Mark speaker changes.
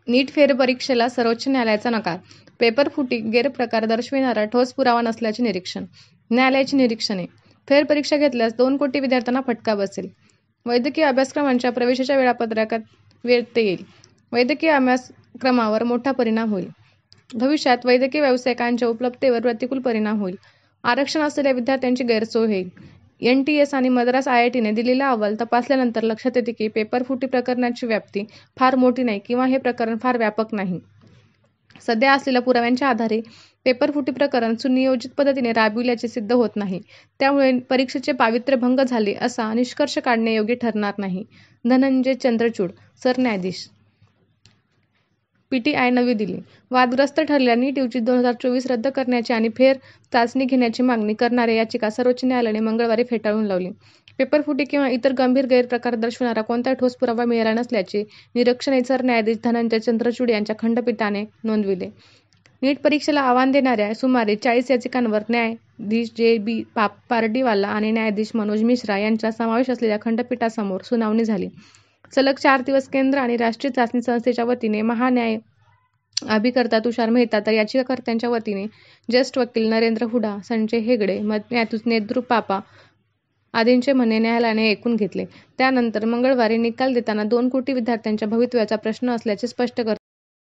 Speaker 1: नीट फेरपरीक्षेला सर्वोच्च न्यायालयाचा नकार. पेपरफुटी गैरप्रकार दर्शविणारा ठोस पुरावा नसल्याचे निरीक्षण. न्यायालयाची निरीक्षणे. फेरपरीक्षा घेतल्यास 2 कोटी विद्यार्थ्यांना फटका बसेल. वैद्यकीय अभ्यासक्रमांच्या प्रवेशाच्या वेळापत्रकात व्यत्यय येईल. वैद्यकीय अभ्यासक्रमावर मोठा परिणाम होईल. भविष्यात वैद्यकीय व्यावसायिकांच्या उपलब्धतेवर प्रतिकूल परिणाम होईल. आरक्षण असलेल्या विद्यार्थ्यांची गैरसोय होईल. NTS आणि मद्रास IITने दिलेला अहवाल तपासल्यानंतर लक्षात येते की पेपरफुटी प्रकरणाची व्याप्ती फार मोठी नाही किंवा हे प्रकरण फार व्यापक नाही. सध्या असलेल्या पुराव्यांच्या आधारे पेपरफुटी प्रकरण सुनियोजित पद्धतीने राबविल्याचे सिद्ध होत नाही. त्यामुळे परीक्षेचे पावित्र्य भंग झाले असा निष्कर्ष काढणे योग्य ठरणार नाही. धनंजय चंद्रचूड, सरन्यायाधीश. PTI, नवी दिल्ली. वादग्रस्त ठरलेल्या नीट UG 2024 रद्द करण्याची आणि फेर चाचणी घेण्याची मागणी करणारी याचिका सर्वोच्च न्यायालयाने मंगळवारी फेटाळून लावली. पेपरफुटी किंवा इतर गंभीर गैरप्रकार दर्शविणारा कोणताही ठोस पुरावा मिळाला नसल्याचे निरीक्षण सरन्यायाधीश धनंजय चंद्रचूड यांच्या खंडपीठाने नोंदविले. नीट परीक्षेला आव्हान देणाऱ्या सुमारे 40 याचिकांवर न्यायाधीश JB पारडीवाला आणि न्यायाधीश मनोज मिश्रा यांचा समावेश असलेल्या खंडपीठासमोर सुनावणी झाली. सलग 4 दिवस केंद्र आणि राष्ट्रीय चाचणी संस्थेच्या वतीने महान्याय अभिकर्ता तुषार मेहता तर याचिकाकर्त्यांच्या वतीने ज्येष्ठ वकील नरेंद्र हुडा, संजय हेगडे, न्यायाधीश नेद्रू पापा आदींचे म्हणणे न्यायालयाने ऐकून घेतले. त्यानंतर मंगळवारी निकाल देताना 2 कोटी विद्यार्थ्यांच्या भवितव्याचा प्रश्न असल्याचे स्पष्ट करते.